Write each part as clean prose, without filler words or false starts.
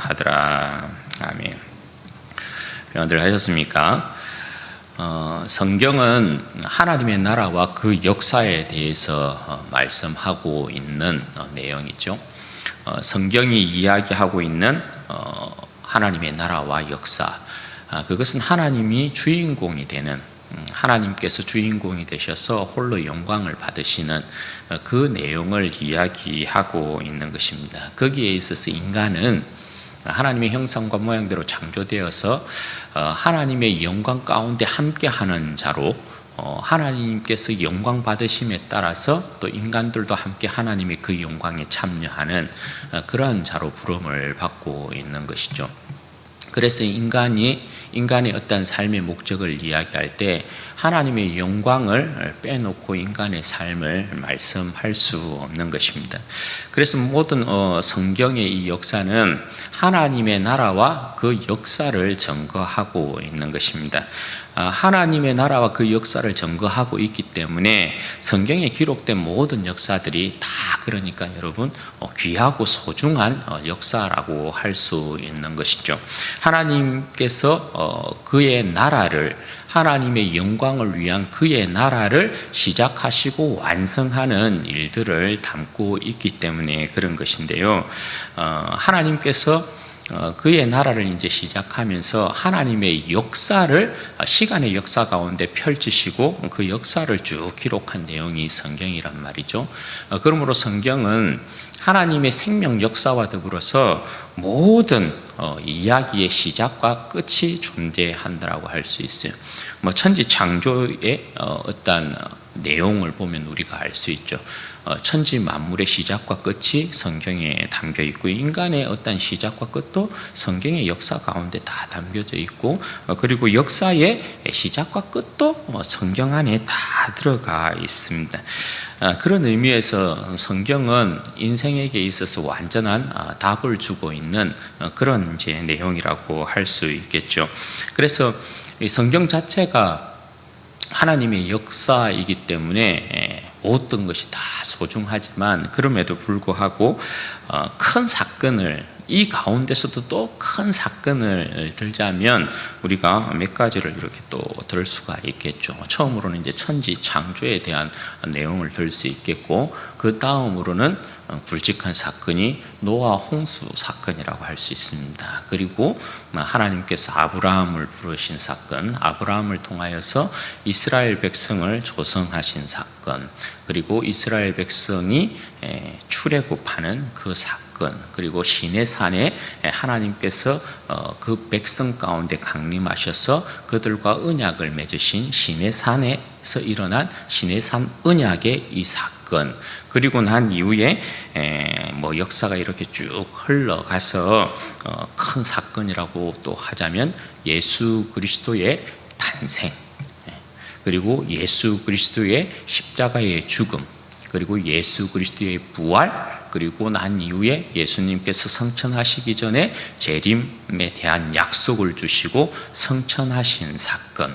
하더라. 아멘. 여러분들 하셨습니까? 성경은 하나님의 나라와 그 역사에 대해서 말씀하고 있는 내용이죠. 성경이 이야기하고 있는 하나님의 나라와 역사, 그것은 하나님이 주인공이 되는, 하나님께서 주인공이 되셔서 홀로 영광을 받으시는 그 내용을 이야기하고 있는 것입니다. 거기에 있어서 인간은 하나님의 형상과 모양대로 창조되어서 하나님의 영광 가운데 함께하는 자로, 하나님께서 영광 받으심에 따라서 또 인간들도 함께 하나님의 그 영광에 참여하는 그러한 자로 부름을 받고 있는 것이죠. 그래서 인간의 어떤 삶의 목적을 이야기할 때 하나님의 영광을 빼놓고 인간의 삶을 말씀할 수 없는 것입니다. 그래서 모든 성경의 이 역사는 하나님의 나라와 그 역사를 증거하고 있는 것입니다. 하나님의 나라와 그 역사를 증거하고 있기 때문에 성경에 기록된 모든 역사들이 다, 그러니까 여러분, 귀하고 소중한 역사라고 할 수 있는 것이죠. 하나님께서 그의 나라를, 하나님의 영광을 위한 그의 나라를 시작하시고 완성하는 일들을 담고 있기 때문에 그런 것인데요. 하나님께서 그의 나라를 이제 시작하면서 하나님의 역사를 시간의 역사 가운데 펼치시고 그 역사를 쭉 기록한 내용이 성경이란 말이죠. 그러므로 성경은 하나님의 생명 역사와 더불어서 모든 이야기의 시작과 끝이 존재한다라고 할 수 있어요. 천지 창조의 어떤 내용을 보면 우리가 알 수 있죠. 천지 만물의 시작과 끝이 성경에 담겨 있고, 인간의 어떤 시작과 끝도 성경의 역사 가운데 다 담겨져 있고, 그리고 역사의 시작과 끝도 성경 안에 다 들어가 있습니다. 그런 의미에서 성경은 인생에게 있어서 완전한 답을 주고 있는 그런 이제 내용이라고 할 수 있겠죠. 그래서 이 성경 자체가 하나님의 역사이기 때문에 모든 것이 다 소중하지만, 그럼에도 불구하고 큰 사건을, 이 가운데서도 또 큰 사건을 들자면 우리가 몇 가지를 이렇게 또 들 수가 있겠죠. 처음으로는 이제 천지 창조에 대한 내용을 들 수 있겠고, 그 다음으로는 굵직한 사건이 노아 홍수 사건이라고 할 수 있습니다. 그리고 하나님께서 아브라함을 부르신 사건, 아브라함을 통하여서 이스라엘 백성을 조성하신 사건, 그리고 이스라엘 백성이 출애굽하는 그 사건, 그리고 시내산에 하나님께서 그 백성 가운데 강림하셔서 그들과 언약을 맺으신 시내산에서 일어난 시내산 언약의 이 사건, 그리고 난 이후에 역사가 이렇게 쭉 흘러가서 큰 사건이라고 또 하자면 예수 그리스도의 탄생, 그리고 예수 그리스도의 십자가의 죽음, 그리고 예수 그리스도의 부활, 그리고 난 이후에 예수님께서 성천하시기 전에 재림에 대한 약속을 주시고 성천하신 사건,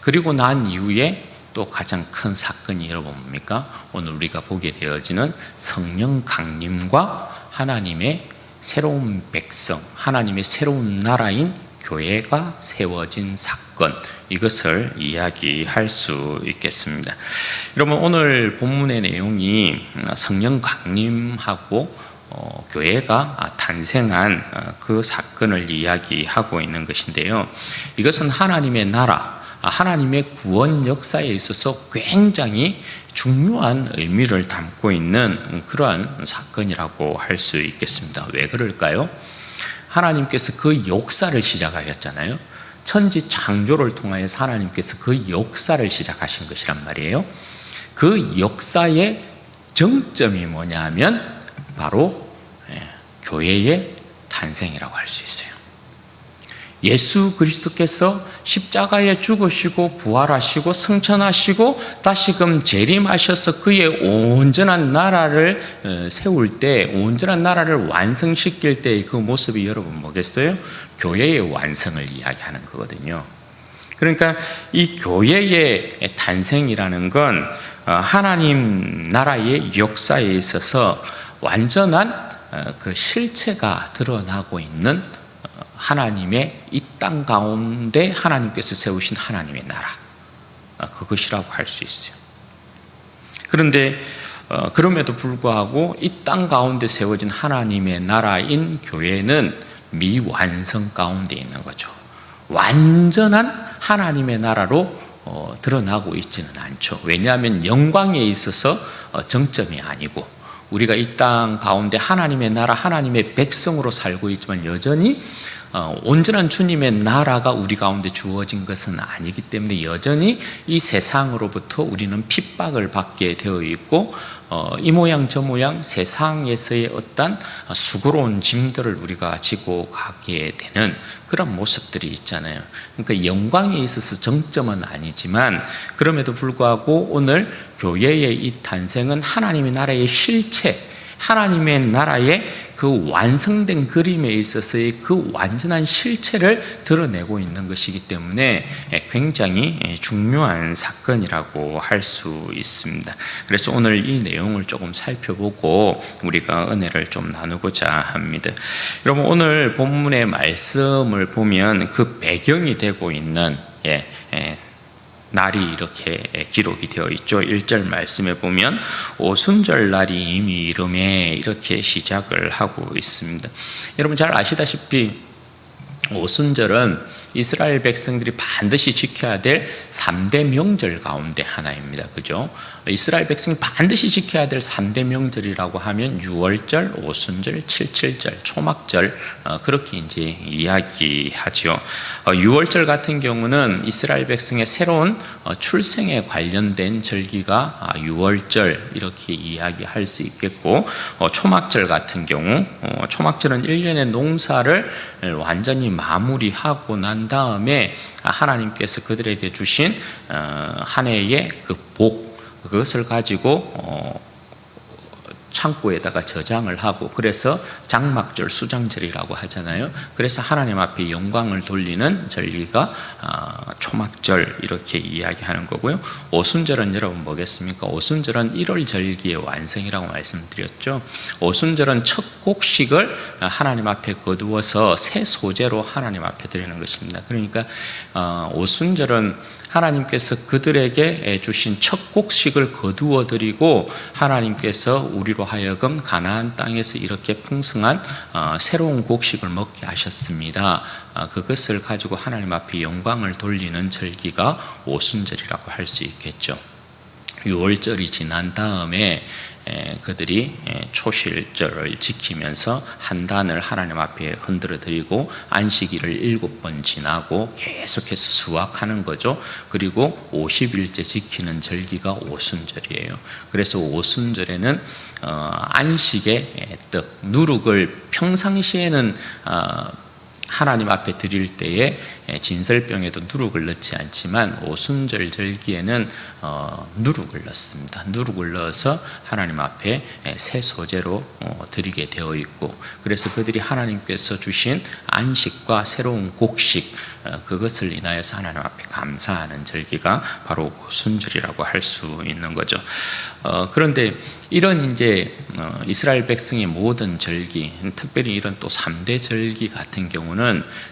그리고 난 이후에 또 가장 큰 사건이 여러분 뭡니까? 오늘 우리가 보게 되어지는 성령 강림과 하나님의 새로운 백성, 하나님의 새로운 나라인 교회가 세워진 사건, 이것을 이야기할 수 있겠습니다. 여러분, 오늘 본문의 내용이 성령 강림하고 교회가 탄생한 그 사건을 이야기하고 있는 것인데요. 이것은 하나님의 나라, 하나님의 구원 역사에 있어서 굉장히 중요한 의미를 담고 있는 그러한 사건이라고 할 수 있겠습니다. 왜 그럴까요? 하나님께서 그 역사를 시작하셨잖아요. 천지 창조를 통하여서 하나님께서 그 역사를 시작하신 것이란 말이에요. 그 역사의 정점이 뭐냐 하면 바로 교회의 탄생이라고 할 수 있어요. 예수 그리스도께서 십자가에 죽으시고 부활하시고 성천하시고 다시금 재림하셔서 그의 온전한 나라를 세울 때, 온전한 나라를 완성시킬 때의 그 모습이 여러분 뭐겠어요? 교회의 완성을 이야기하는 거거든요. 그러니까 이 교회의 탄생이라는 건 하나님 나라의 역사에 있어서 완전한 그 실체가 드러나고 있는 하나님의 이 땅 가운데 하나님께서 세우신 하나님의 나라, 그것이라고 할 수 있어요. 그런데 그럼에도 불구하고 이 땅 가운데 세워진 하나님의 나라인 교회는 미완성 가운데 있는 거죠. 완전한 하나님의 나라로 드러나고 있지는 않죠. 왜냐하면 영광에 있어서 정점이 아니고, 우리가 이 땅 가운데 하나님의 나라, 하나님의 백성으로 살고 있지만 여전히 온전한 주님의 나라가 우리 가운데 주어진 것은 아니기 때문에 여전히 이 세상으로부터 우리는 핍박을 받게 되어 있고, 이 모양 저 모양 세상에서의 어떤 수고로운 짐들을 우리가 지고 가게 되는 그런 모습들이 있잖아요. 그러니까 영광에 있어서 정점은 아니지만, 그럼에도 불구하고 오늘 교회의 이 탄생은 하나님의 나라의 실체, 하나님의 나라의 그 완성된 그림에 있어서의 그 완전한 실체를 드러내고 있는 것이기 때문에 굉장히 중요한 사건이라고 할 수 있습니다. 그래서 오늘 이 내용을 조금 살펴보고 우리가 은혜를 좀 나누고자 합니다. 여러분, 오늘 본문의 말씀을 보면 그 배경이 되고 있는 날이 이렇게 기록이 되어 있죠. 1절 말씀에 보면 오순절 날이 이미 이름에 이렇게 시작을 하고 있습니다. 여러분 잘 아시다시피 오순절은 이스라엘 백성들이 반드시 지켜야 될 3대 명절 가운데 하나입니다. 그죠? 이스라엘 백성이 반드시 지켜야 될 3대 명절이라고 하면 유월절, 오순절, 칠칠절, 초막절, 그렇게 이제 이야기하죠. 유월절 같은 경우는 이스라엘 백성의 새로운 출생에 관련된 절기가 유월절 이렇게 이야기할 수 있겠고, 초막절 같은 경우, 초막절은 1년의 농사를 완전히 마무리하고 난 다음에 하나님께서 그들에게 주신 한 해의 그 복, 그것을 가지고 창고에다가 저장을 하고, 그래서 장막절, 수장절이라고 하잖아요. 그래서 하나님 앞에 영광을 돌리는 절기가 초막절 이렇게 이야기하는 거고요. 오순절은 여러분 뭐겠습니까? 오순절은 1월 절기의 완성이라고 말씀드렸죠. 오순절은 첫 곡식을 하나님 앞에 거두어서 새 소재로 하나님 앞에 드리는 것입니다. 그러니까 오순절은 하나님께서 그들에게 주신 첫 곡식을 거두어 드리고, 하나님께서 우리로 하여금 가나안 땅에서 이렇게 풍성한 새로운 곡식을 먹게 하셨습니다. 그것을 가지고 하나님 앞에 영광을 돌리는 절기가 오순절이라고 할 수 있겠죠. 유월절이 지난 다음에 그들이 초실절을 지키면서 한 단을 하나님 앞에 흔들어 드리고 안식일을 7번 지나고 계속해서 수확하는 거죠. 그리고 50일째 지키는 절기가 오순절이에요. 그래서 오순절에는 안식의 떡, 누룩을 평상시에는 하나님 앞에 드릴 때에 진설병에도 누룩을 넣지 않지만 오순절 절기에는 누룩을 넣습니다. 누룩을 넣어서 하나님 앞에 새 소재로 드리게 되어 있고, 그래서 그들이 하나님께서 주신 안식과 새로운 곡식, 그것을 인하여서 하나님 앞에 감사하는 절기가 바로 오순절이라고 할 수 있는 거죠. 그런데 이런 이제 이스라엘 백성의 모든 절기, 특별히 이런 또 3대 절기 같은 경우는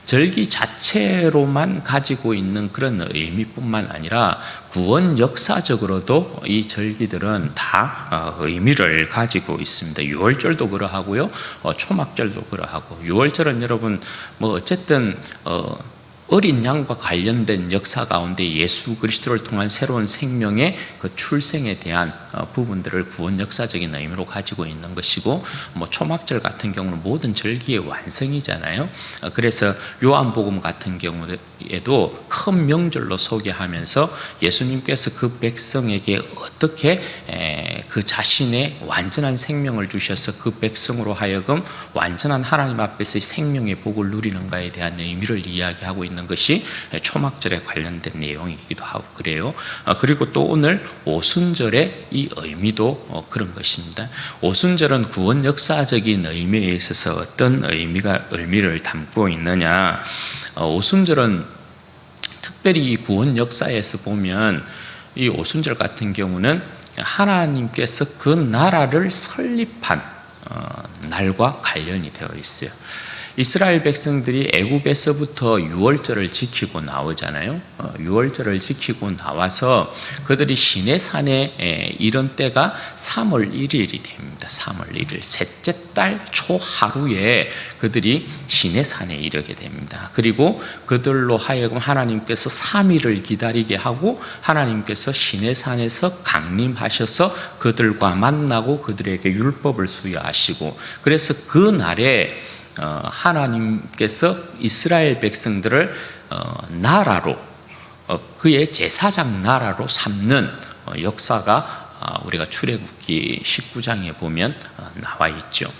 절기 자체로만 가지고 있는 그런 의미뿐만 아니라 구원 역사적으로도 이 절기들은 다 의미를 가지고 있습니다. 유월절도 그러하고요, 초막절도 그러하고. 유월절은 여러분 뭐 어쨌든 어린 양과 관련된 역사 가운데 예수 그리스도를 통한 새로운 생명의 그 출생에 대한 부분들을 구원 역사적인 의미로 가지고 있는 것이고, 뭐 초막절 같은 경우는 모든 절기의 완성이잖아요. 그래서 요한복음 같은 경우에도 큰 명절로 소개하면서 예수님께서 그 백성에게 어떻게 그 자신의 완전한 생명을 주셔서 그 백성으로 하여금 완전한 하나님 앞에서 생명의 복을 누리는가에 대한 의미를 이야기하고 있는 것이 초막절에 관련된 내용이기도 하고 그래요. 그리고 또 오늘 오순절의 이 의미도 그런 것입니다. 오순절은 구원 역사적인 의미에 있어서 어떤 의미를 담고 있느냐. 오순절은 특별히 이 구원 역사에서 보면 이 오순절 같은 경우는 하나님께서 그 나라를 설립한 날과 관련이 되어 있어요. 이스라엘 백성들이 애굽에서부터 유월절을 지키고 나오잖아요. 유월절을 지키고 나와서 그들이 시내산에 이른 때가 3월 1일이 됩니다. 3월 1일 셋째 달 초하루에 그들이 시내산에 이르게 됩니다. 그리고 그들로 하여금 하나님께서 3일을 기다리게 하고 하나님께서 시내산에서 강림하셔서 그들과 만나고 그들에게 율법을 수여하시고, 그래서 그 날에 하나님께서 이스라엘 백성들을 나라로, 그의 제사장 나라로 삼는 역사가 우리가 출애굽기 19장에 보면 나와 있죠.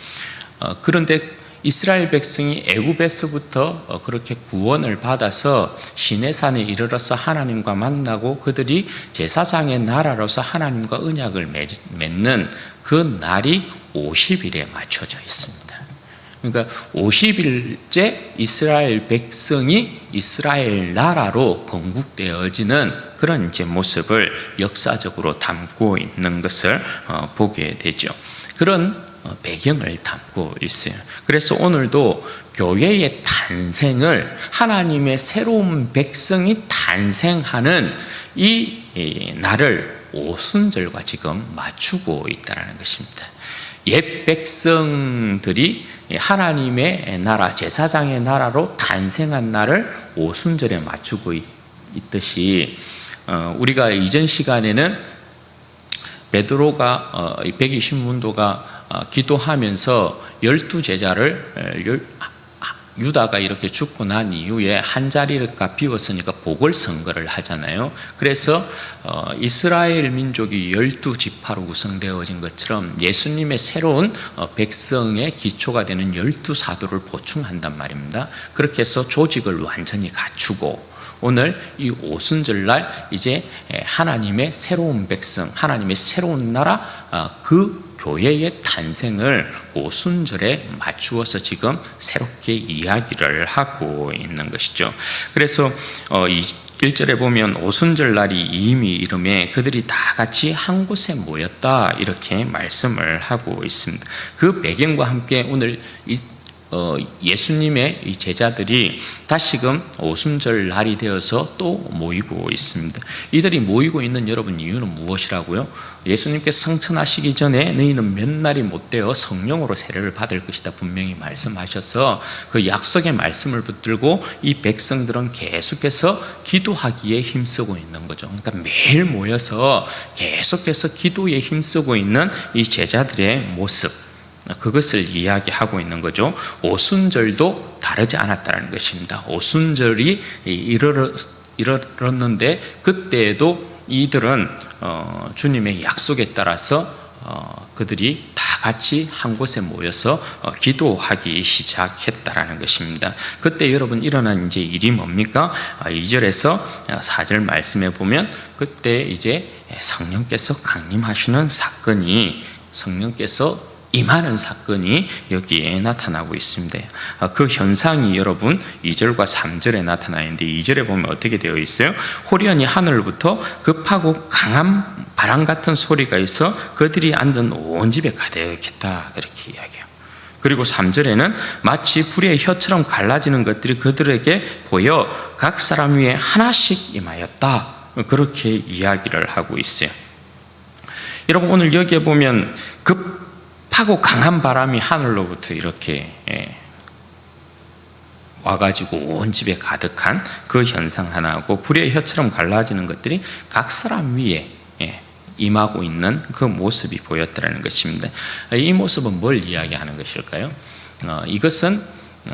그런데 이스라엘 백성이 애굽에서부터 그렇게 구원을 받아서 시내산에 이르러서 하나님과 만나고 그들이 제사장의 나라로서 하나님과 언약을 맺는 그 날이 50일에 맞춰져 있습니다. 그러니까 50일째 이스라엘 백성이 이스라엘 나라로 건국되어지는 그런 이제 모습을 역사적으로 담고 있는 것을 보게 되죠. 그런 배경을 담고 있어요. 그래서 오늘도 교회의 탄생을, 하나님의 새로운 백성이 탄생하는 이 날을 오순절과 지금 맞추고 있다는 것입니다. 옛 백성들이 하나님의 나라, 제사장의 나라로 탄생한 날을 오순절에 맞추고 있듯이, 우리가 이전 시간에는 베드로가 120문도가 기도하면서 12제자를, 유다가 이렇게 죽고 난 이후에 한 자리가 비웠으니까 보궐선거를 하잖아요. 그래서 이스라엘 민족이 12지파로 구성되어진 것처럼 예수님의 새로운 백성의 기초가 되는 12사도를 보충한단 말입니다. 그렇게 해서 조직을 완전히 갖추고, 오늘 이 오순절날 이제 하나님의 새로운 백성, 하나님의 새로운 나라, 그 교회의 탄생을 오순절에 맞추어서 지금 새롭게 이야기를 하고 있는 것이죠. 그래서 1절에 보면 오순절 날이 이미 이름에 그들이 다 같이 한 곳에 모였다, 이렇게 말씀을 하고 있습니다. 그 배경과 함께 오늘 예수님의 이 제자들이 다시금 오순절 날이 되어서 또 모이고 있습니다. 이들이 모이고 있는 여러분 이유는 무엇이라고요? 예수님께서 성천하시기 전에 너희는 몇 날이 못 되어 성령으로 세례를 받을 것이다 분명히 말씀하셔서 그 약속의 말씀을 붙들고 이 백성들은 계속해서 기도하기에 힘쓰고 있는 거죠. 그러니까 매일 모여서 계속해서 기도에 힘쓰고 있는 이 제자들의 모습, 그것을 이야기하고 있는 거죠. 오순절도 다르지 않았다는 것입니다. 오순절이 이르렀는데 그때에도 이들은 주님의 약속에 따라서 그들이 다 같이 한 곳에 모여서 기도하기 시작했다라는 것입니다. 그때 여러분 일어난 이제 일이 뭡니까? 2절에서 4절 말씀에 보면 그때 이제 성령께서 강림하시는 사건이, 성령께서 임하는 사건이 여기에 나타나고 있습니다. 그 현상이 여러분 2절과 3절에 나타나 있는데, 2절에 보면 어떻게 되어 있어요? 호련히 하늘로부터 급하고 강한 바람 같은 소리가 있어 그들이 앉은 온 집에 가득했다, 이렇게 이야기해요. 그리고 3절에는 마치 불의 혀처럼 갈라지는 것들이 그들에게 보여 각 사람 위에 하나씩 임하였다, 그렇게 이야기를 하고 있어요. 여러분 오늘 여기에 보면 급하고 강한 바람이 하늘로부터 이렇게 와가지고 온 집에 가득한 그 현상 하나하고, 불의 혀처럼 갈라지는 것들이 각 사람 위에 임하고 있는 그 모습이 보였다는 것입니다. 이 모습은 뭘 이야기하는 것일까요? 이것은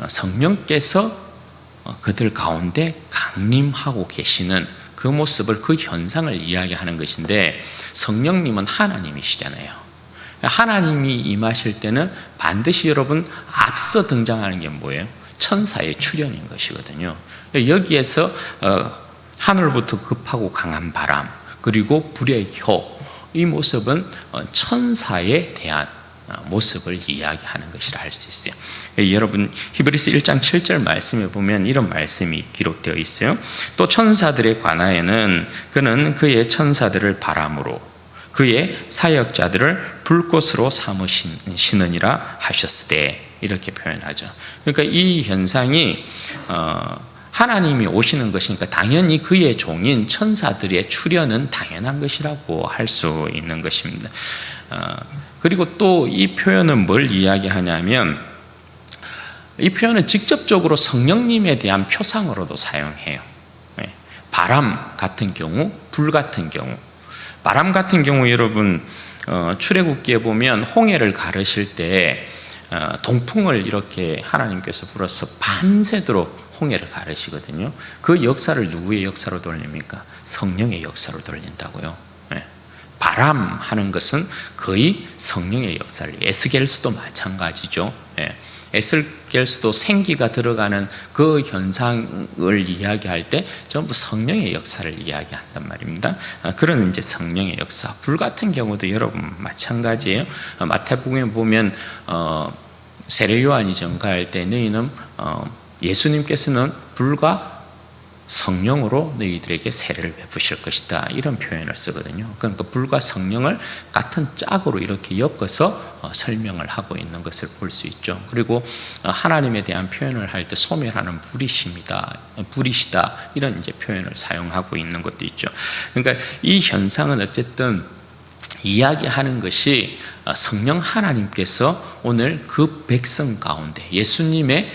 성령께서 그들 가운데 강림하고 계시는 그 모습을, 그 현상을 이야기하는 것인데, 성령님은 하나님이시잖아요. 하나님이 임하실 때는 반드시 여러분 앞서 등장하는 게 뭐예요? 천사의 출현인 것이거든요. 여기에서 하늘부터 급하고 강한 바람, 그리고 불의 혀, 이 모습은 천사에 대한 모습을 이야기하는 것이라 할 수 있어요. 여러분 히브리서 1장 7절 말씀에 보면 이런 말씀이 기록되어 있어요. 또 천사들에 관하여는 그는 그의 천사들을 바람으로 그의 사역자들을 불꽃으로 삼으시느니라 하셨으되, 이렇게 표현하죠. 그러니까 이 현상이 하나님이 오시는 것이니까 당연히 그의 종인 천사들의 출현은 당연한 것이라고 할 수 있는 것입니다. 그리고 또 이 표현은 뭘 이야기하냐면, 이 표현은 직접적으로 성령님에 대한 표상으로도 사용해요. 바람 같은 경우, 불 같은 경우. 바람 같은 경우 여러분 출애굽기에 보면 홍해를 가르실 때 동풍을 이렇게 하나님께서 불어서 밤새도록 홍해를 가르시거든요. 그 역사를 누구의 역사로 돌립니까? 성령의 역사로 돌린다고요. 바람 하는 것은 거의 성령의 역사를, 에스겔서도 마찬가지죠. 에스겔서도 생기가 들어가는 그 현상을 이야기할 때 전부 성령의 역사를 이야기한단 말입니다. 그런 이제 성령의 역사. 불 같은 경우도 여러분 마찬가지예요. 마태복음에 보면 세례 요한이 전가할 때 너희는 예수님께서는 불과 성령으로 너희들에게 세례를 베푸실 것이다, 이런 표현을 쓰거든요. 그러니까 불과 성령을 같은 짝으로 이렇게 엮어서 설명을 하고 있는 것을 볼 수 있죠. 그리고 하나님에 대한 표현을 할 때 소멸하는 불이시다, 이런 이제 표현을 사용하고 있는 것도 있죠. 그러니까 이 현상은 어쨌든 이야기하는 것이 성령 하나님께서 오늘 그 백성 가운데, 예수님의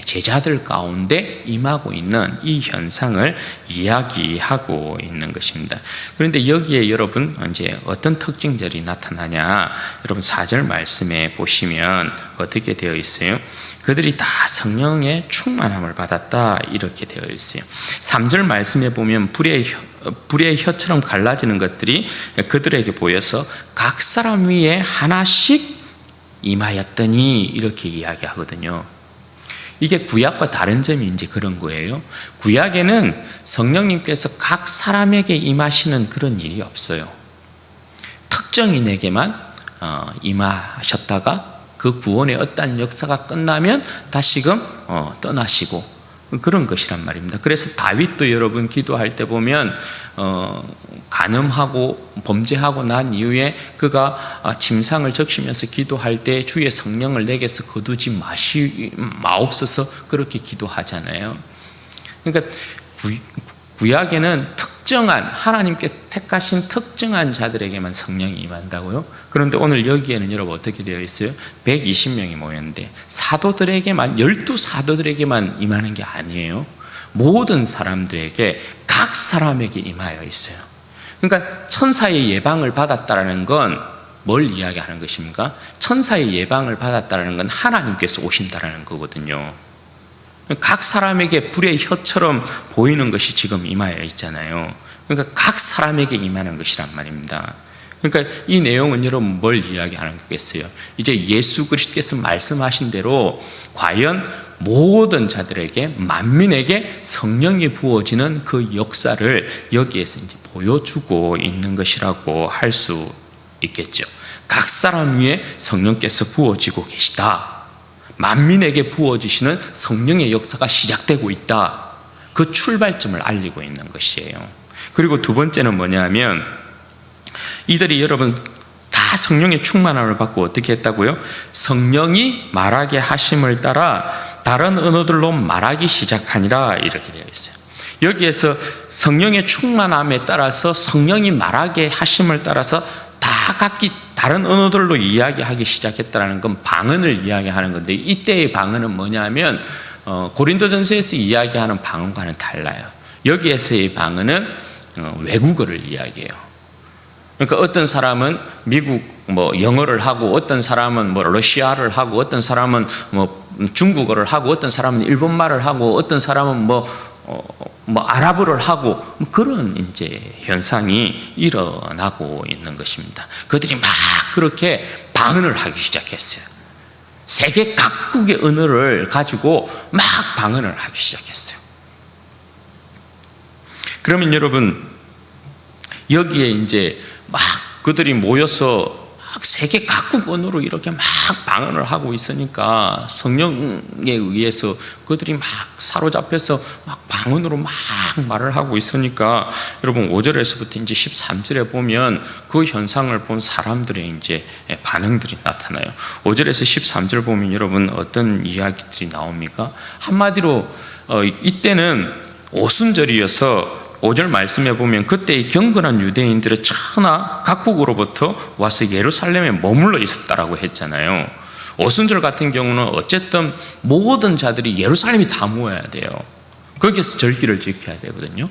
제자들 가운데 임하고 있는 이 현상을 이야기하고 있는 것입니다. 그런데 여기에 여러분 이제 어떤 특징들이 나타나냐? 여러분 4절 말씀에 보시면 어떻게 되어 있어요? 그들이 다 성령의 충만함을 받았다, 이렇게 되어 있어요. 3절 말씀에 보면 불의 혀처럼 갈라지는 것들이 그들에게 보여서 각 사람 위에 하나씩 임하였더니, 이렇게 이야기하거든요. 이게 구약과 다른 점이 이제 그런 거예요. 구약에는 성령님께서 각 사람에게 임하시는 그런 일이 없어요. 특정인에게만 임하셨다가 그 구원의 어떠한 역사가 끝나면 다시금 떠나시고, 그런 것이란 말입니다. 그래서 다윗도 여러분 기도할 때 보면 간음하고 범죄하고 난 이후에 그가 침상을 적시면서 기도할 때 주의 성령을 내게서 거두지 마옵소서, 그렇게 기도하잖아요. 그러니까 구약에는 특정한, 하나님께서 택하신 특정한 자들에게만 성령이 임한다고요. 그런데 오늘 여기에는 여러분 어떻게 되어 있어요? 120명이 모였는데 사도들에게만, 12사도들에게만 임하는 게 아니에요. 모든 사람들에게, 각 사람에게 임하여 있어요. 그러니까 천사의 예방을 받았다는 건 뭘 이야기하는 것입니까? 천사의 예방을 받았다는 건 하나님께서 오신다는 거거든요. 각 사람에게 불의 혀처럼 보이는 것이 지금 임하여 있잖아요. 그러니까 각 사람에게 임하는 것이란 말입니다. 그러니까 이 내용은 여러분 뭘 이야기하는 거겠어요? 이제 예수 그리스도께서 말씀하신 대로 과연 모든 자들에게, 만민에게 성령이 부어지는 그 역사를 여기에서 이제 보여주고 있는 것이라고 할 수 있겠죠. 각 사람 위에 성령께서 부어지고 계시다. 만민에게 부어지시는 성령의 역사가 시작되고 있다. 그 출발점을 알리고 있는 것이에요. 그리고 두 번째는 뭐냐면, 이들이 여러분 다 성령의 충만함을 받고 어떻게 했다고요? 성령이 말하게 하심을 따라 다른 언어들로 말하기 시작하니라, 이렇게 되어 있어요. 여기에서 성령의 충만함에 따라서, 성령이 말하게 하심을 따라서 다 각기 다른 언어들로 이야기하기 시작했다는 건 방언을 이야기하는 건데, 이때의 방언은 뭐냐면 고린도전서에서 이야기하는 방언과는 달라요. 여기에서의 방언은 외국어를 이야기해요. 그러니까 어떤 사람은 미국 영어를 하고, 어떤 사람은 러시아를 하고, 어떤 사람은 중국어를 하고, 어떤 사람은 일본말을 하고, 어떤 사람은 아랍어를 하고, 그런 이제 현상이 일어나고 있는 것입니다. 그들이 막 그렇게 방언을 하기 시작했어요. 세계 각국의 언어를 가지고 막 방언을 하기 시작했어요. 그러면 여러분 여기에 이제 막 그들이 모여서 막 세계 각국 언어로 이렇게 막 방언을 하고 있으니까 성령에 의해서 그들이 막 사로잡혀서 막 방언으로 막 말을 하고 있으니까 여러분 5절에서부터 이제 13절에 보면 그 현상을 본 사람들의 이제 반응들이 나타나요. 5절에서 13절 보면 여러분 어떤 이야기들이 나옵니까? 한마디로 이때는 오순절이어서 5절 말씀에 보면 그때 경건한 유대인들의 천하 각국으로부터 와서 예루살렘에 머물러 있었다라고 했잖아요. 오순절 같은 경우는 어쨌든 모든 자들이 예루살렘이 다 모여야 돼요. 거기에서 절기를 지켜야 되거든요.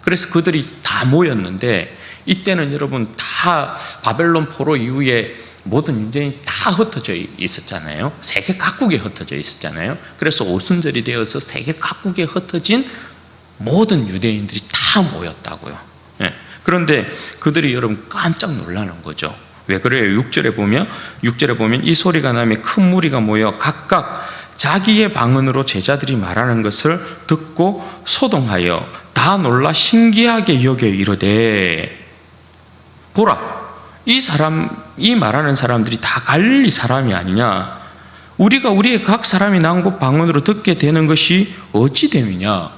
그래서 그들이 다 모였는데 이때는 여러분 다 바벨론 포로 이후에 모든 유대인이 다 흩어져 있었잖아요. 세계 각국에 흩어져 있었잖아요. 그래서 오순절이 되어서 세계 각국에 흩어진 모든 유대인들이 다 모였다고요. 그런데 그들이 여러분 깜짝 놀라는 거죠. 왜 그래요? 6절에 보면 이 소리가 나며 큰 무리가 모여 각각 자기의 방언으로 제자들이 말하는 것을 듣고 소동하여 다 놀라 신기하게 여겨 이르되 보라, 이 말하는 사람들이 다 갈릴리 사람이 아니냐? 우리가 우리의 각 사람이 난 곳 방언으로 듣게 되는 것이 어찌 됨이냐?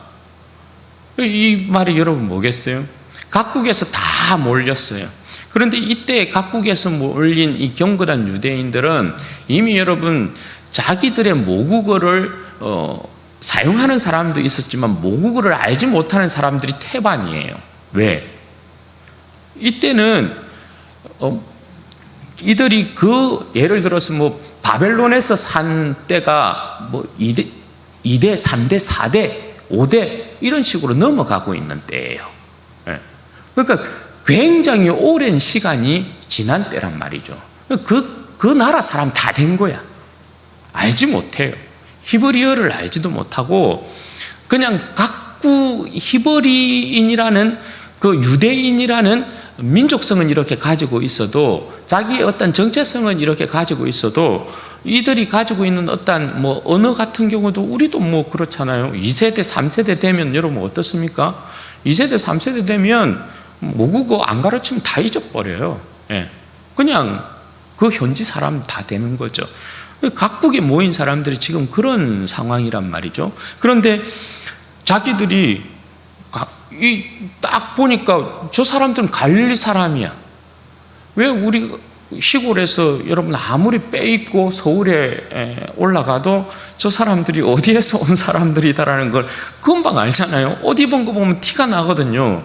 이 말이 여러분 뭐겠어요? 각국에서 다 몰렸어요. 그런데 이때 각국에서 몰린 이 경건한 유대인들은 이미 여러분 자기들의 모국어를 사용하는 사람도 있었지만 모국어를 알지 못하는 사람들이 태반이에요. 왜? 이때는 이들이 예를 들어서 바벨론에서 산 때가 2대, 3대, 4대, 5대 이런 식으로 넘어가고 있는 때예요. 그러니까 굉장히 오랜 시간이 지난 때란 말이죠. 그 나라 사람 다 된 거야. 알지 못해요. 히브리어를 알지도 못하고 그냥 각국 히브리인이라는 그 유대인이라는 민족성은 이렇게 가지고 있어도 자기의 어떤 정체성은 이렇게 가지고 있어도 이들이 가지고 있는 어떤 언어 같은 경우도 우리도 그렇잖아요. 2세대, 3세대 되면 여러분 어떻습니까? 2세대, 3세대 되면 모국어 안 가르치면 다 잊어버려요. 그냥 그 현지 사람 다 되는 거죠. 각국에 모인 사람들이 지금 그런 상황이란 말이죠. 그런데 자기들이 딱 보니까 저 사람들은 갈릴리 사람이야. 왜 우리 시골에서 여러분 아무리 빼입고 서울에 올라가도 저 사람들이 어디에서 온 사람들이다라는 걸 금방 알잖아요. 옷 입은 거 보면 티가 나거든요.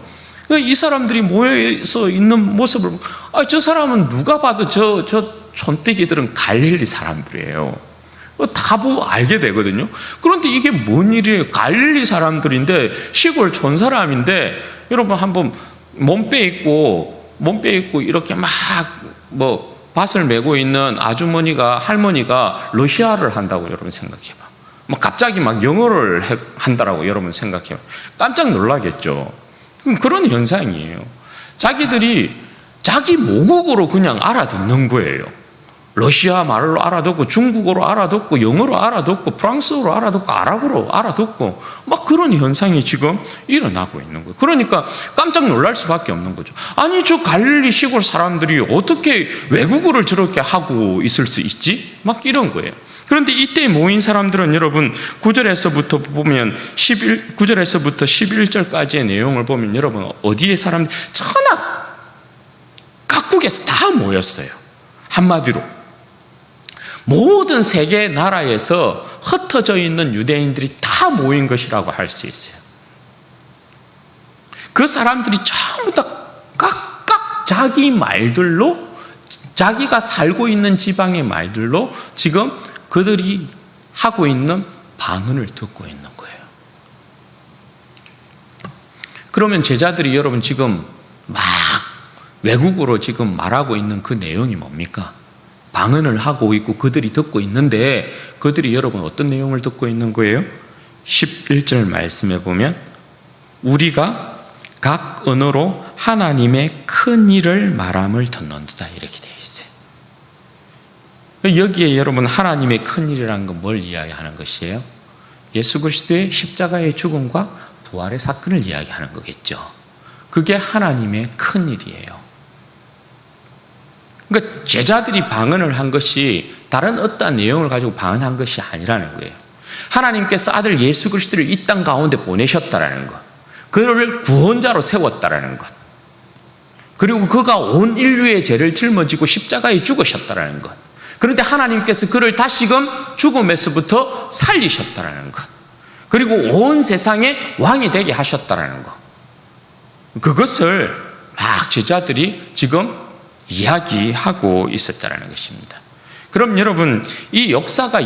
이 사람들이 모여서 있는 모습을 저 사람은 누가 봐도 저 촌뜨기들은 갈릴리 사람들이에요. 다 보고 알게 되거든요. 그런데 이게 뭔 일이에요? 갈릴리 사람들인데 시골 촌 사람인데 여러분 한번 몸 빼입고 이렇게 막 밭을 메고 있는 할머니가 러시아를 한다고 여러분 생각해봐. 갑자기 막 영어를 한다라고 여러분 생각해봐. 깜짝 놀라겠죠. 그런 현상이에요. 자기들이 자기 모국어로 그냥 알아듣는 거예요. 러시아 말로 알아듣고 중국어로 알아듣고 영어로 알아듣고 프랑스어로 알아듣고 아랍어로 알아듣고 막 그런 현상이 지금 일어나고 있는 거예요. 그러니까 깜짝 놀랄 수밖에 없는 거죠. 아니 저 갈릴리 시골 사람들이 어떻게 외국어를 저렇게 하고 있을 수 있지? 막 이런 거예요. 그런데 이때 모인 사람들은 여러분 9절에서부터 11절까지의 내용을 보면 여러분 어디에 사람 천하 각국에서 다 모였어요. 한마디로 모든 세계 나라에서 흩어져 있는 유대인들이 다 모인 것이라고 할 수 있어요. 그 사람들이 전부 다 각각 자기 말들로 자기가 살고 있는 지방의 말들로 지금 그들이 하고 있는 방언을 듣고 있는 거예요. 그러면 제자들이 여러분 지금 막 외국어로 지금 말하고 있는 그 내용이 뭡니까? 방언을 하고 있고 그들이 듣고 있는데 그들이 여러분 어떤 내용을 듣고 있는 거예요? 11절 말씀에 보면 우리가 각 언어로 하나님의 큰 일을 말함을 듣는다 이렇게 되어 있어요. 여기에 여러분 하나님의 큰 일이라는 건 뭘 이야기하는 것이에요? 예수 그리스도의 십자가의 죽음과 부활의 사건을 이야기하는 거겠죠. 그게 하나님의 큰 일이에요. 그러니까 제자들이 방언을 한 것이 다른 어떠한 내용을 가지고 방언한 것이 아니라는 거예요. 하나님께서 아들 예수 그리스도를 이 땅 가운데 보내셨다라는 것, 그를 구원자로 세웠다라는 것, 그리고 그가 온 인류의 죄를 짊어지고 십자가에 죽으셨다라는 것, 그런데 하나님께서 그를 다시금 죽음에서부터 살리셨다라는 것, 그리고 온 세상의 왕이 되게 하셨다라는 것, 그것을 막 제자들이 지금 이야기하고 있었다라는 것입니다. 그럼 여러분, 이 역사가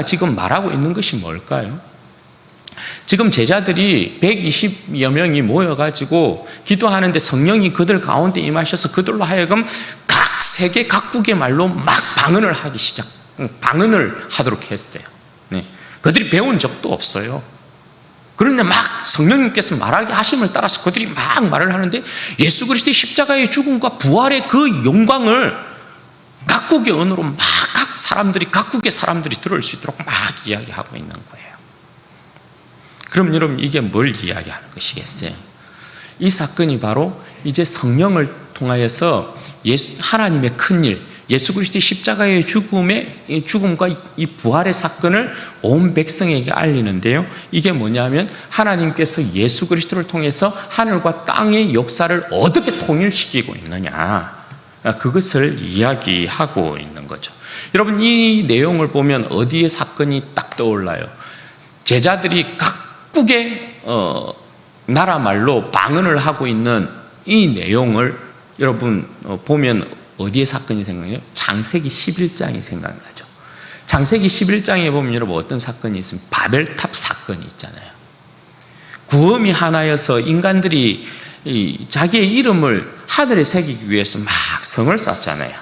지금 말하고 있는 것이 뭘까요? 지금 제자들이 120여 명이 모여가지고 기도하는데 성령이 그들 가운데 임하셔서 그들로 하여금 각 세계 각국의 말로 막 방언을 하도록 했어요. 네. 그들이 배운 적도 없어요. 그런데 막 성령님께서 말하게 하심을 따라서 그들이 막 말을 하는데 예수 그리스도의 십자가의 죽음과 부활의 그 영광을 각국의 언어로 막 각국의 사람들이 들을 수 있도록 막 이야기하고 있는 거예요. 그럼 여러분, 이게 뭘 이야기하는 것이겠어요? 이 사건이 바로 이제 성령을 통하여서 하나님의 큰일, 예수 그리스도의 십자가의 죽음과 이 부활의 사건을 온 백성에게 알리는데요. 이게 뭐냐면 하나님께서 예수 그리스도를 통해서 하늘과 땅의 역사를 어떻게 통일시키고 있느냐, 그것을 이야기하고 있는 거죠. 여러분, 이 내용을 보면 어디에 사건이 딱 떠올라요? 제자들이 각국의 나라 말로 방언을 하고 있는 이 내용을 여러분 보면 어디에 사건이 생각나요? 창세기 11장이 생각나죠. 창세기 11장에 보면 여러분 어떤 사건이 있으면 바벨탑 사건이 있잖아요. 구음이 하나여서 인간들이 자기의 이름을 하늘에 새기기 위해서 막 성을 쌓잖아요.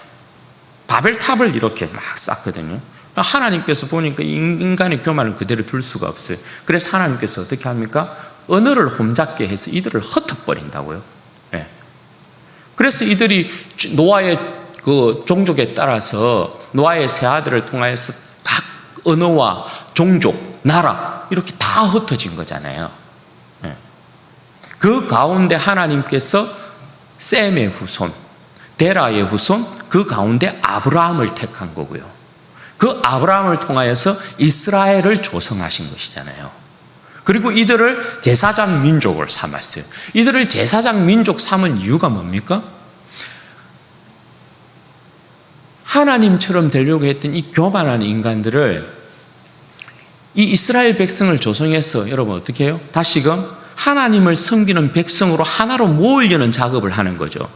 바벨탑을 이렇게 막 쌓거든요. 하나님께서 보니까 인간의 교만을 그대로 둘 수가 없어요. 그래서 하나님께서 어떻게 합니까? 언어를 홈잡게 해서 이들을 흩어버린다고요. 네. 그래서 이들이 노아의 그 종족에 따라서 노아의 세 아들을 통하여서 각 언어와 종족, 나라 이렇게 다 흩어진 거잖아요. 네. 그 가운데 하나님께서 셈의 후손, 데라의 후손, 그 가운데 아브라함을 택한 거고요. 그 아브라함을 통하여서 이스라엘을 조성하신 것이잖아요. 그리고 이들을 제사장 민족을 삼았어요. 이들을 제사장 민족 삼은 이유가 뭡니까? 하나님처럼 되려고 했던 이 교만한 인간들을, 이 이스라엘 백성을 조성해서 여러분 어떻게 해요? 다시금 하나님을 섬기는 백성으로 하나로 모으려는 작업을 하는 거죠.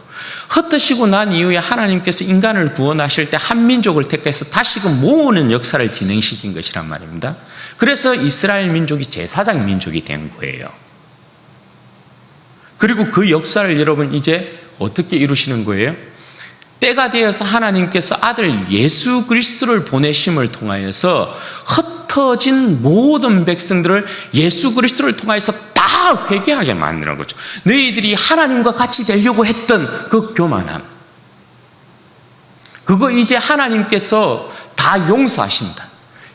흩어지고 난 이후에 하나님께서 인간을 구원하실 때 한 민족을 택해서 다시금 모으는 역사를 진행시킨 것이란 말입니다. 그래서 이스라엘 민족이 제사장 민족이 된 거예요. 그리고 그 역사를 여러분 이제 어떻게 이루시는 거예요? 때가 되어서 하나님께서 아들 예수 그리스도를 보내심을 통하여서 흩어진 모든 백성들을 예수 그리스도를 통하여서 다 회개하게 만드는 거죠. 너희들이 하나님과 같이 되려고 했던 그 교만함, 그거 이제 하나님께서 다 용서하신다.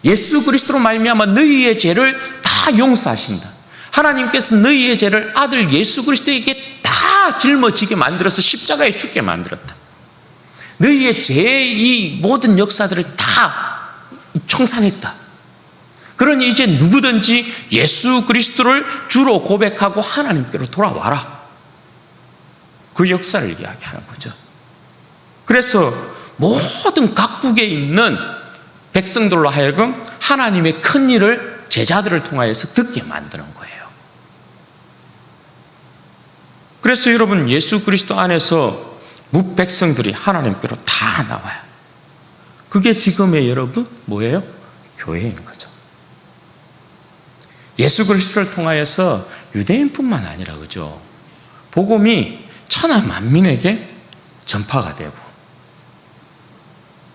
예수 그리스도로 말미암아 너희의 죄를 다 용서하신다. 하나님께서 너희의 죄를 아들 예수 그리스도에게 다 짊어지게 만들어서 십자가에 죽게 만들었다. 너희의 죄의 이 모든 역사들을 다 청산했다. 그러니 이제 누구든지 예수 그리스도를 주로 고백하고 하나님께로 돌아와라. 그 역사를 이야기하는 거죠. 그래서 모든 각국에 있는 백성들로 하여금 하나님의 큰 일을 제자들을 통하여서 듣게 만드는 거예요. 그래서 여러분 예수 그리스도 안에서 무백성들이 하나님께로 다 나와요. 그게 지금의 여러분 뭐예요? 교회인 거죠. 예수 그리스도를 통하여서 유대인뿐만 아니라 그죠? 복음이 천하 만민에게 전파가 되고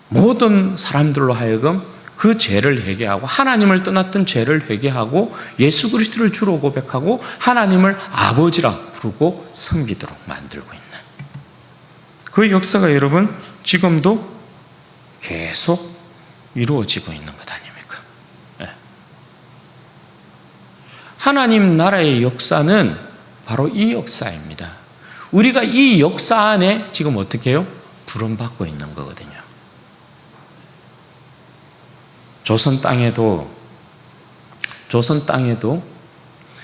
모든 사람들로 하여금 그 죄를 회개하고 하나님을 떠났던 죄를 회개하고 예수 그리스도를 주로 고백하고 하나님을 아버지라 부르고 섬기도록 만들고 있는 그 역사가 여러분 지금도 계속 이루어지고 있는 것 아닙니까? 네. 하나님 나라의 역사는 바로 이 역사입니다. 우리가 이 역사 안에 지금 어떻게 해요? 부름받고 있는 거거든요. 조선 땅에도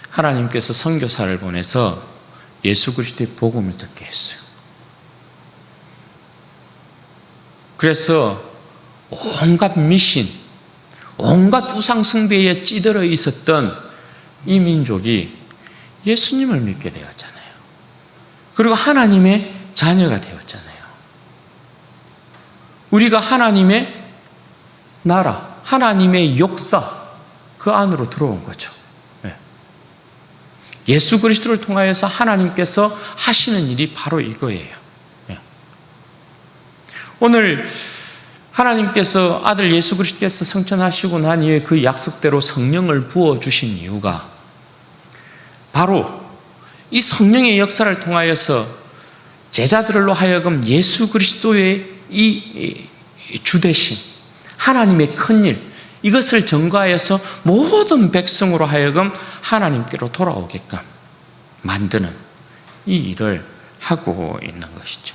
하나님께서 선교사를 보내서 예수 그리스도의 복음을 듣게 했어요. 그래서 온갖 미신, 온갖 우상 숭배에 찌들어 있었던 이 민족이 예수님을 믿게 되었잖아요. 그리고 하나님의 자녀가 되었잖아요. 우리가 하나님의 나라, 하나님의 역사 그 안으로 들어온 거죠. 예수 그리스도를 통하여서 하나님께서 하시는 일이 바로 이거예요. 오늘 하나님께서 아들 예수 그리스도께서 성천하시고 난 이후에 그 약속대로 성령을 부어주신 이유가 바로 이 성령의 역사를 통하여서 제자들로 하여금 예수 그리스도의 이 주대신 하나님의 큰일 이것을 전가하여서 모든 백성으로 하여금 하나님께로 돌아오게끔 만드는 이 일을 하고 있는 것이죠.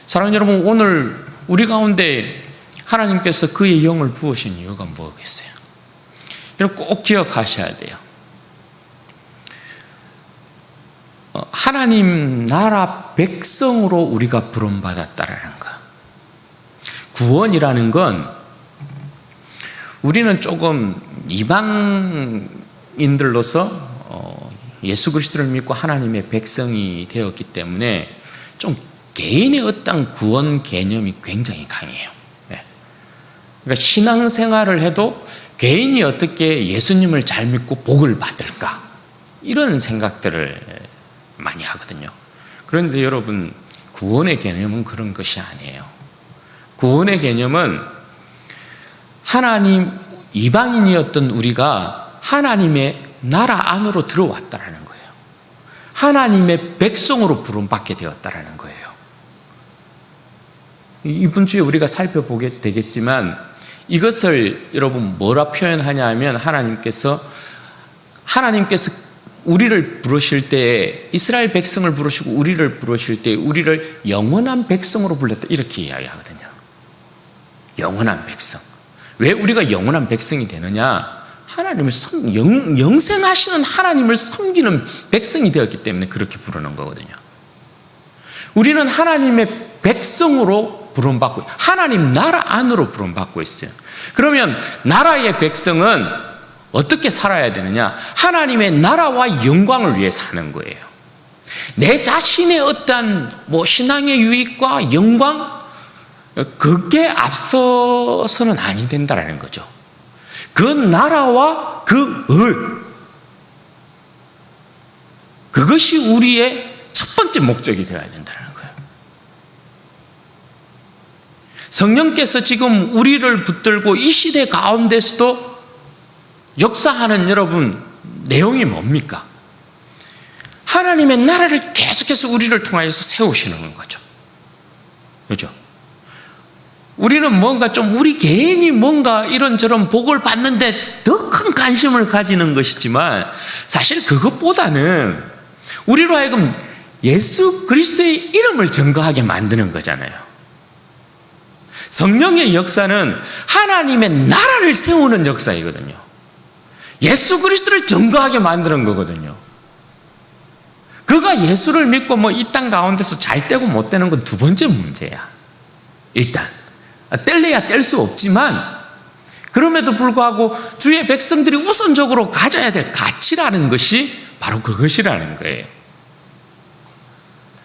사랑하는 여러분, 오늘 우리 가운데 하나님께서 그의 영을 부으신 이유가 뭐겠어요? 여러분 꼭 기억하셔야 돼요. 하나님 나라 백성으로 우리가 부름받았다라는 것. 구원이라는 건 우리는 조금 이방인들로서 예수 그리스도를 믿고 하나님의 백성이 되었기 때문에 좀 개인의 어떤 구원 개념이 굉장히 강해요. 그러니까 신앙생활을 해도 개인이 어떻게 예수님을 잘 믿고 복을 받을까 이런 생각들을 많이 하거든요. 그런데 여러분, 구원의 개념은 그런 것이 아니에요. 구원의 개념은 하나님 이방인이었던 우리가 하나님의 나라 안으로 들어왔다라는 거예요. 하나님의 백성으로 부름받게 되었다라는 거예요. 이번 주에 우리가 살펴보게 되겠지만 이것을 여러분 뭐라 표현하냐 하면 하나님께서 우리를 부르실 때 이스라엘 백성을 부르시고 우리를 부르실 때 우리를 영원한 백성으로 불렀다 이렇게 이야기하거든요. 영원한 백성. 왜 우리가 영원한 백성이 되느냐? 하나님을 영생하시는 하나님을 섬기는 백성이 되었기 때문에 그렇게 부르는 거거든요. 우리는 하나님의 백성으로 부름받고 하나님 나라 안으로 부름받고 있어요. 그러면 나라의 백성은 어떻게 살아야 되느냐? 하나님의 나라와 영광을 위해 사는 거예요. 내 자신의 어떤 신앙의 유익과 영광 그게 앞서서는 아니 된다라는 거죠. 그 나라와 그것이 우리의 첫 번째 목적이 되어야 된다는 거예요. 성령께서 지금 우리를 붙들고 이 시대 가운데서도 역사하는 여러분 내용이 뭡니까? 하나님의 나라를 계속해서 우리를 통하여서 세우시는 거죠. 그렇죠? 우리는 뭔가 좀 우리 개인이 뭔가 이런저런 복을 받는데 더 큰 관심을 가지는 것이지만 사실 그것보다는 우리로 하여금 예수 그리스도의 이름을 증거하게 만드는 거잖아요. 성령의 역사는 하나님의 나라를 세우는 역사이거든요. 예수 그리스도를 증거하게 만드는 거거든요. 그가 예수를 믿고 이 땅 가운데서 잘 되고 못 되는 건 두 번째 문제야. 일단 뗄래야 뗄 수 없지만 그럼에도 불구하고 주의 백성들이 우선적으로 가져야 될 가치라는 것이 바로 그것이라는 거예요.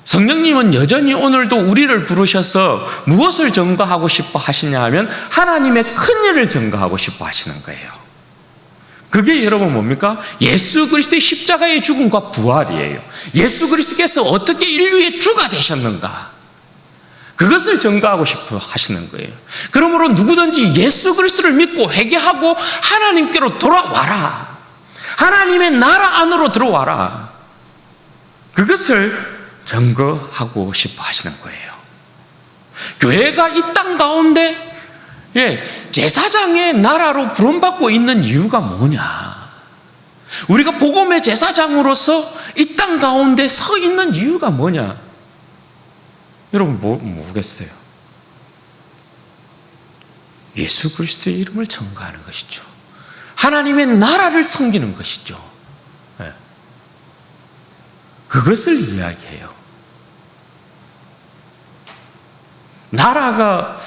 성령님은 여전히 오늘도 우리를 부르셔서 무엇을 증거하고 싶어 하시냐 하면 하나님의 큰 일을 증거하고 싶어 하시는 거예요. 그게 여러분 뭡니까? 예수 그리스도의 십자가의 죽음과 부활이에요. 예수 그리스도께서 어떻게 인류의 주가 되셨는가? 그것을 증거하고 싶어 하시는 거예요. 그러므로 누구든지 예수 그리스도를 믿고 회개하고 하나님께로 돌아와라. 하나님의 나라 안으로 들어와라. 그것을 증거하고 싶어 하시는 거예요. 교회가 이 땅 가운데 제사장의 나라로 부름받고 있는 이유가 뭐냐? 우리가 복음의 제사장으로서 이 땅 가운데 서 있는 이유가 뭐냐? 여러분 뭐겠어요? 예수 그리스도의 이름을 전가하는 것이죠. 하나님의 나라를 섬기는 것이죠. 네. 그것을 이야기해요. 나라가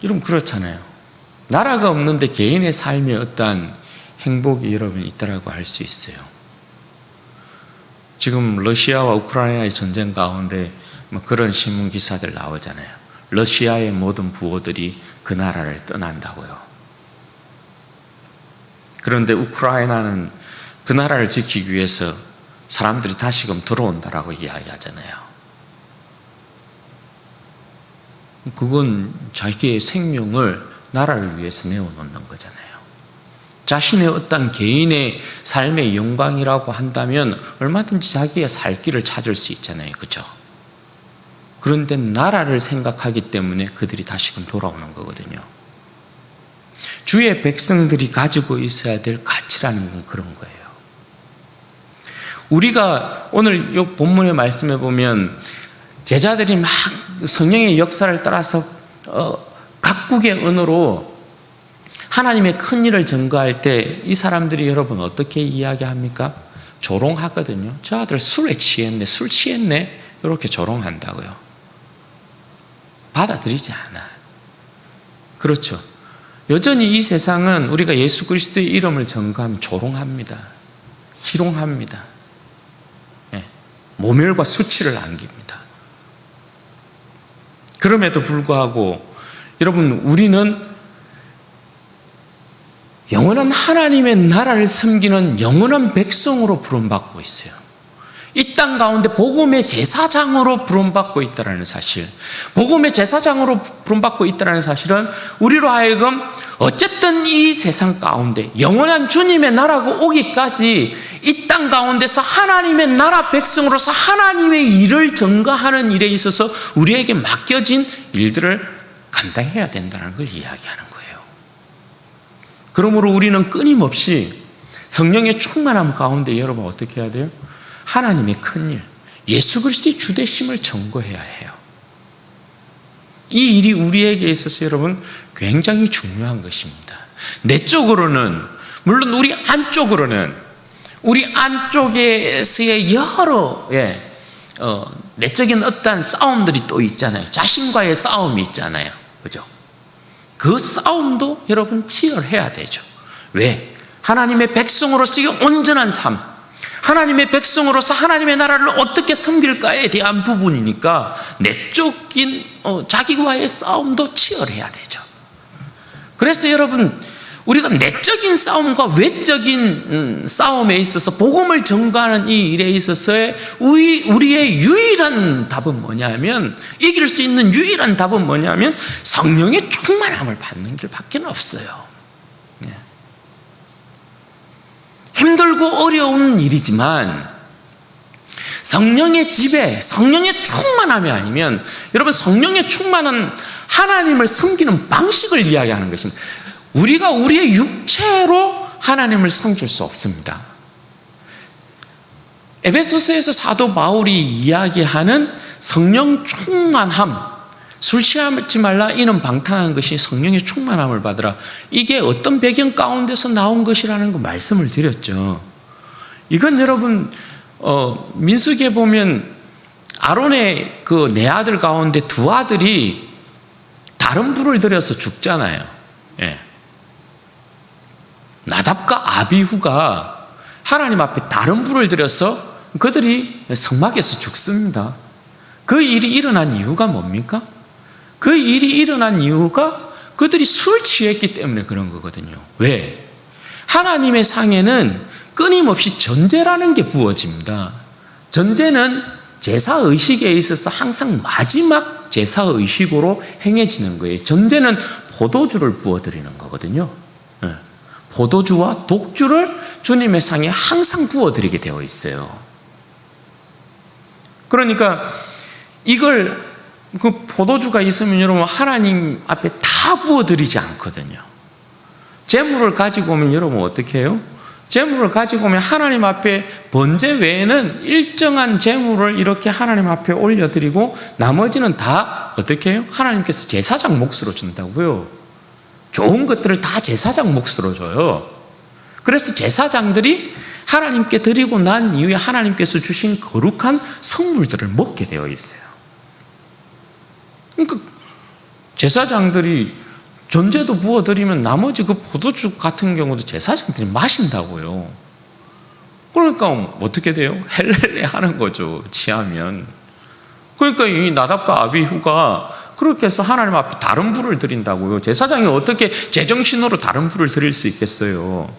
여러분 그렇잖아요. 나라가 없는데 개인의 삶에 어떠한 행복이 여러분 있다라고 할 수 있어요. 지금 러시아와 우크라이나의 전쟁 가운데 뭐 그런 신문 기사들 나오잖아요. 러시아의 모든 부호들이 그 나라를 떠난다고요. 그런데 우크라이나는 그 나라를 지키기 위해서 사람들이 다시금 들어온다라고 이야기하잖아요. 그건 자기의 생명을 나라를 위해서 내어놓는 거잖아요. 자신의 어떤 개인의 삶의 영광이라고 한다면 얼마든지 자기의 살 길을 찾을 수 있잖아요. 그렇죠? 그런데 나라를 생각하기 때문에 그들이 다시금 돌아오는 거거든요. 주의 백성들이 가지고 있어야 될 가치라는 건 그런 거예요. 우리가 오늘 이 본문의 말씀에 보면 제자들이 막 성령의 역사를 따라서 각국의 언어로 하나님의 큰 일을 전가할 때 이 사람들이 여러분 어떻게 이야기합니까? 조롱하거든요. 저 아들 술에 취했네, 술 취했네, 이렇게 조롱한다고요. 받아들이지 않아. 그렇죠. 여전히 이 세상은 우리가 예수 그리스도의 이름을 전가하면 조롱합니다. 희롱합니다. 네. 모멸과 수치를 안깁니다. 그럼에도 불구하고 여러분 우리는 영원한 하나님의 나라를 섬기는 영원한 백성으로 부름받고 있어요. 이 땅 가운데 복음의 제사장으로 부름받고 있다는 사실, 복음의 제사장으로 부름받고 있다는 사실은 우리로 하여금 어쨌든 이 세상 가운데 영원한 주님의 나라가 오기까지 이 땅 가운데서 하나님의 나라 백성으로서 하나님의 일을 전가하는 일에 있어서 우리에게 맡겨진 일들을 감당해야 된다는 걸 이야기하는 거예요. 그러므로 우리는 끊임없이 성령의 충만함 가운데 여러분 어떻게 해야 돼요? 하나님의 큰일, 예수 그리스도의 주되심을 전거해야 해요. 이 일이 우리에게 있어서 여러분 굉장히 중요한 것입니다. 내적으로는 물론 우리 안쪽에서의 여러 내적인 어떠한 싸움들이 또 있잖아요. 자신과의 싸움이 있잖아요. 그죠? 그 싸움도 여러분 치열해야 되죠. 왜? 하나님의 백성으로서의 온전한 삶, 하나님의 백성으로서 하나님의 나라를 어떻게 섬길까에 대한 부분이니까 내적인 자기와의 싸움도 치열해야 되죠. 그래서 여러분 우리가 내적인 싸움과 외적인 싸움에 있어서 복음을 전가하는 이 일에 있어서의 우리의 유일한 답은 뭐냐면, 이길 수 있는 유일한 답은 뭐냐면 성령의 충만함을 받는 길밖에 없어요. 힘들고 어려운 일이지만 성령의 지배, 성령의 충만함이 아니면, 여러분 성령의 충만은 하나님을 섬기는 방식을 이야기하는 것입니다. 우리가 우리의 육체로 하나님을 섬길 수 없습니다. 에베소서에서 사도 바울이 이야기하는 성령 충만함, 술 취하지 말라 이는 방탕한 것이 성령의 충만함을 받으라, 이게 어떤 배경 가운데서 나온 것이라는 거 말씀을 드렸죠. 이건 여러분 민수기에 보면 아론의 그 네 아들 가운데 두 아들이 다른 불을 들여서 죽잖아요. 예. 나답과 아비후가 하나님 앞에 다른 불을 들여서 그들이 성막에서 죽습니다. 그 일이 일어난 이유가 뭡니까? 그 일이 일어난 이유가 그들이 술 취했기 때문에 그런 거거든요. 왜? 하나님의 상에는 끊임없이 전제라는 게 부어집니다. 전제는 제사의식에 있어서 항상 마지막 제사의식으로 행해지는 거예요. 전제는 포도주를 부어드리는 거거든요. 포도주와 독주를 주님의 상에 항상 부어드리게 되어 있어요. 그러니까 이걸 그 포도주가 있으면 여러분 하나님 앞에 다 부어드리지 않거든요. 제물을 가지고 오면 여러분 어떻게 해요? 제물을 가지고 오면 하나님 앞에 번제 외에는 일정한 제물을 이렇게 하나님 앞에 올려드리고 나머지는 다 어떻게 해요? 하나님께서 제사장 몫으로 준다고요. 좋은 것들을 다 제사장 몫으로 줘요. 그래서 제사장들이 하나님께 드리고 난 이후에 하나님께서 주신 거룩한 성물들을 먹게 되어 있어요. 그러니까 제사장들이 전제도 부어드리면 나머지 그 포도주 같은 경우도 제사장들이 마신다고요. 그러니까 어떻게 돼요? 헬렐레 하는 거죠, 취하면. 그러니까 이 나답과 아비후가 그렇게 해서 하나님 앞에 다른 불을 드린다고요. 제사장이 어떻게 제정신으로 다른 불을 드릴 수 있겠어요?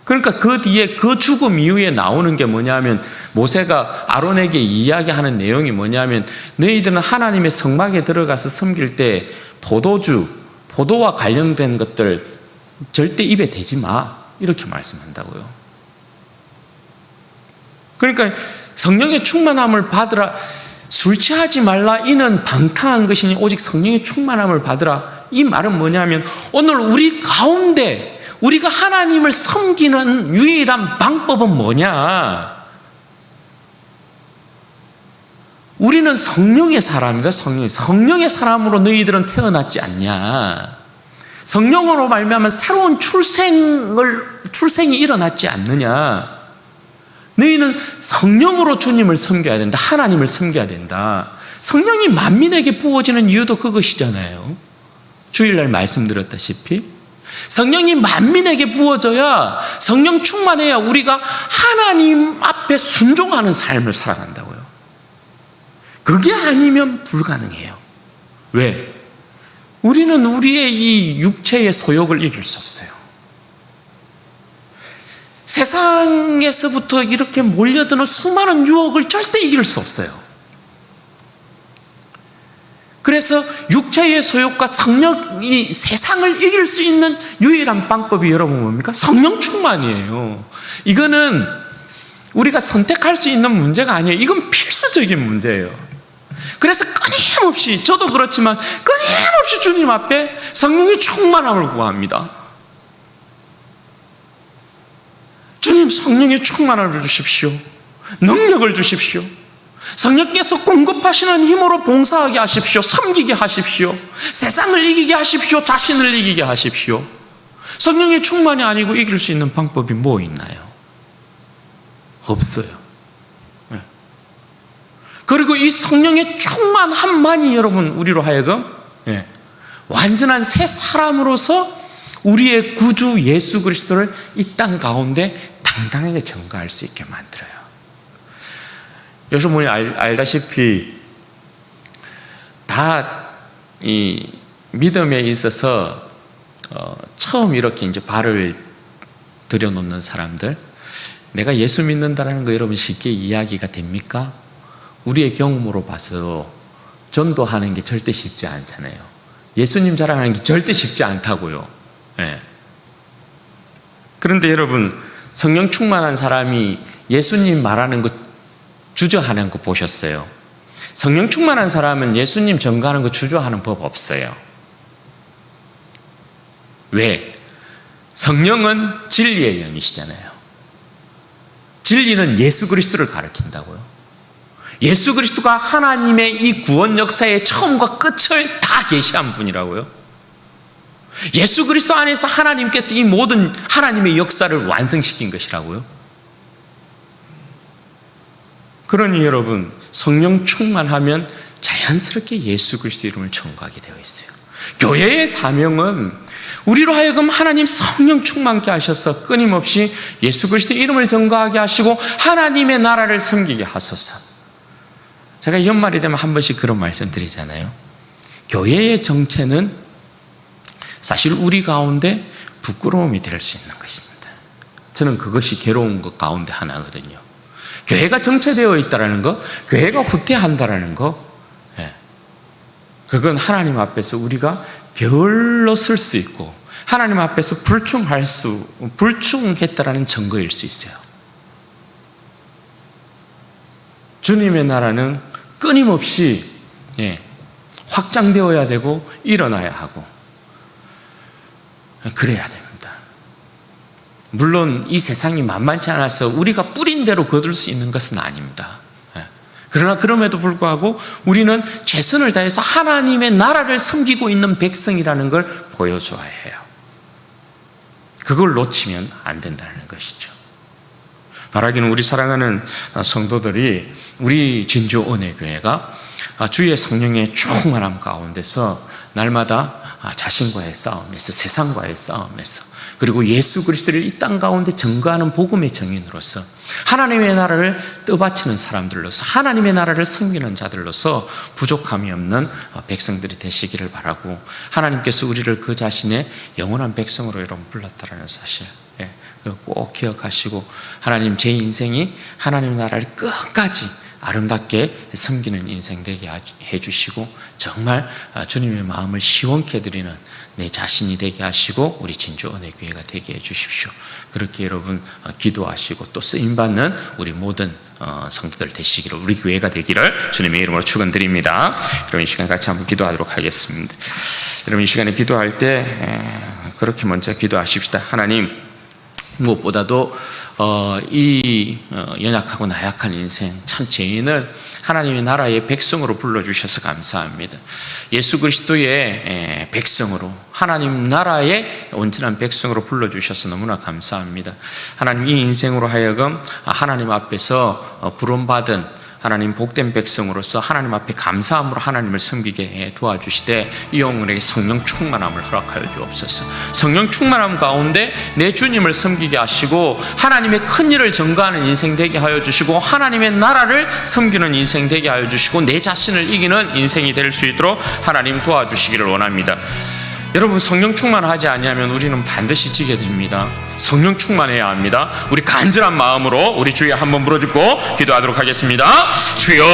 그러니까 그 뒤에 그 죽음 이후에 나오는 게 뭐냐면, 모세가 아론에게 이야기하는 내용이 뭐냐면, 너희들은 하나님의 성막에 들어가서 섬길 때 포도와 관련된 것들 절대 입에 대지 마, 이렇게 말씀한다고요. 그러니까 성령의 충만함을 받으라, 술 취하지 말라, 이는 방탕한 것이니 오직 성령의 충만함을 받으라. 이 말은 뭐냐면, 오늘 우리 가운데 우리가 하나님을 섬기는 유일한 방법은 뭐냐? 우리는 성령의 사람이다. 성령의 사람으로 너희들은 태어났지 않냐? 성령으로 말미암아 새로운 출생이 일어났지 않느냐? 너희는 성령으로 주님을 섬겨야 된다. 하나님을 섬겨야 된다. 성령이 만민에게 부어지는 이유도 그것이잖아요. 주일날 말씀드렸다시피 성령이 만민에게 부어져야, 성령 충만해야 우리가 하나님 앞에 순종하는 삶을 살아간다고요. 그게 아니면 불가능해요. 왜? 우리는 우리의 이 육체의 소욕을 이길 수 없어요. 세상에서부터 이렇게 몰려드는 수많은 유혹을 절대 이길 수 없어요. 그래서 육체의 소욕과 성령이 세상을 이길 수 있는 유일한 방법이 여러분 뭡니까? 성령 충만이에요. 이거는 우리가 선택할 수 있는 문제가 아니에요. 이건 필수적인 문제예요. 그래서 끊임없이, 저도 그렇지만 끊임없이 주님 앞에 성령의 충만함을 구합니다. 주님, 성령의 충만함을 주십시오. 능력을 주십시오. 성령께서 공급하시는 힘으로 봉사하게 하십시오. 섬기게 하십시오. 세상을 이기게 하십시오. 자신을 이기게 하십시오. 성령의 충만이 아니고 이길 수 있는 방법이 뭐 있나요? 없어요. 네. 그리고 이 성령의 충만함만이 여러분 우리로 하여금 완전한 새 사람으로서 우리의 구주 예수 그리스도를 이 땅 가운데 당당하게 전가할 수 있게 만들어요. 여러분이 알다시피 다 이 믿음에 있어서 처음 이렇게 이제 발을 들여놓는 사람들, 내가 예수 믿는다라는 거 여러분 쉽게 이야기가 됩니까? 우리의 경험으로 봐서 전도하는 게 절대 쉽지 않잖아요. 예수님 자랑하는 게 절대 쉽지 않다고요. 네. 그런데 여러분, 성령 충만한 사람이 예수님 말하는 것 주저하는 거 보셨어요? 성령 충만한 사람은 예수님 전가하는 거 주저하는 법 없어요. 왜? 성령은 진리의 영이시잖아요. 진리는 예수 그리스도를 가르친다고요. 예수 그리스도가 하나님의 이 구원 역사의 처음과 끝을 다 계시한 분이라고요. 예수 그리스도 안에서 하나님께서 이 모든 하나님의 역사를 완성시킨 것이라고요. 그러니 여러분, 성령 충만하면 자연스럽게 예수 그리스도 이름을 전가하게 되어 있어요. 교회의 사명은 우리로 하여금 하나님 성령 충만케 하셔서 끊임없이 예수 그리스도 이름을 전가하게 하시고 하나님의 나라를 섬기게 하소서. 제가 연말이 되면 한 번씩 그런 말씀 드리잖아요. 교회의 정체는 사실 우리 가운데 부끄러움이 될 수 있는 것입니다. 저는 그것이 괴로운 것 가운데 하나거든요. 교회가 정체되어 있다는 것, 교회가 후퇴한다는 것, 그건 하나님 앞에서 우리가 게을러 쓸 수 있고 하나님 앞에서 불충했다라는 증거일 수 있어요. 주님의 나라는 끊임없이 확장되어야 되고 일어나야 하고 그래야 됩니다. 물론 이 세상이 만만치 않아서 우리가 뿌린 대로 거둘 수 있는 것은 아닙니다. 그러나 그럼에도 불구하고 우리는 최선을 다해서 하나님의 나라를 섬기고 있는 백성이라는 걸 보여줘야 해요. 그걸 놓치면 안 된다는 것이죠. 말하기는 우리 사랑하는 성도들이 우리 진주은혜교회가 주의 성령의 충만함 가운데서 날마다 자신과의 싸움에서, 세상과의 싸움에서, 그리고 예수 그리스도를 이 땅 가운데 증거하는 복음의 증인으로서 하나님의 나라를 떠받치는 사람들로서, 하나님의 나라를 섬기는 자들로서 부족함이 없는 백성들이 되시기를 바라고, 하나님께서 우리를 그 자신의 영원한 백성으로 여러분 불렀다라는 사실 꼭 기억하시고, 하나님 제 인생이 하나님의 나라를 끝까지 아름답게 섬기는 인생 되게 해주시고, 정말 주님의 마음을 시원케 해드리는 내 자신이 되게 하시고 우리 진주은혜교회가 되게 해주십시오. 그렇게 여러분 기도하시고 또 쓰임받는 우리 모든 성도들 되시기를, 우리 교회가 되기를 주님의 이름으로 축원드립니다. 여러분 이 시간 같이 한번 기도하도록 하겠습니다. 여러분 이 시간에 기도할 때 그렇게 먼저 기도하십시다. 하나님, 무엇보다도 이 연약하고 나약한 인생 참 죄인을 하나님의 나라의 백성으로 불러주셔서 감사합니다. 예수 그리스도의 백성으로, 하나님 나라의 온전한 백성으로 불러주셔서 너무나 감사합니다. 하나님, 이 인생으로 하여금 하나님 앞에서 부름받은 하나님 복된 백성으로서 하나님 앞에 감사함으로 하나님을 섬기게 도와주시되, 이 영혼에게 성령 충만함을 허락하여 주옵소서. 성령 충만함 가운데 내 주님을 섬기게 하시고 하나님의 큰 일을 전가하는 인생 되게 하여 주시고, 하나님의 나라를 섬기는 인생 되게 하여 주시고, 내 자신을 이기는 인생이 될 수 있도록 하나님 도와주시기를 원합니다. 여러분, 성령 충만하지 않으면 우리는 반드시 지게 됩니다. 성령 충만해야 합니다. 우리 간절한 마음으로 우리 주여 한번 부르짖고 기도하도록 하겠습니다. 주여,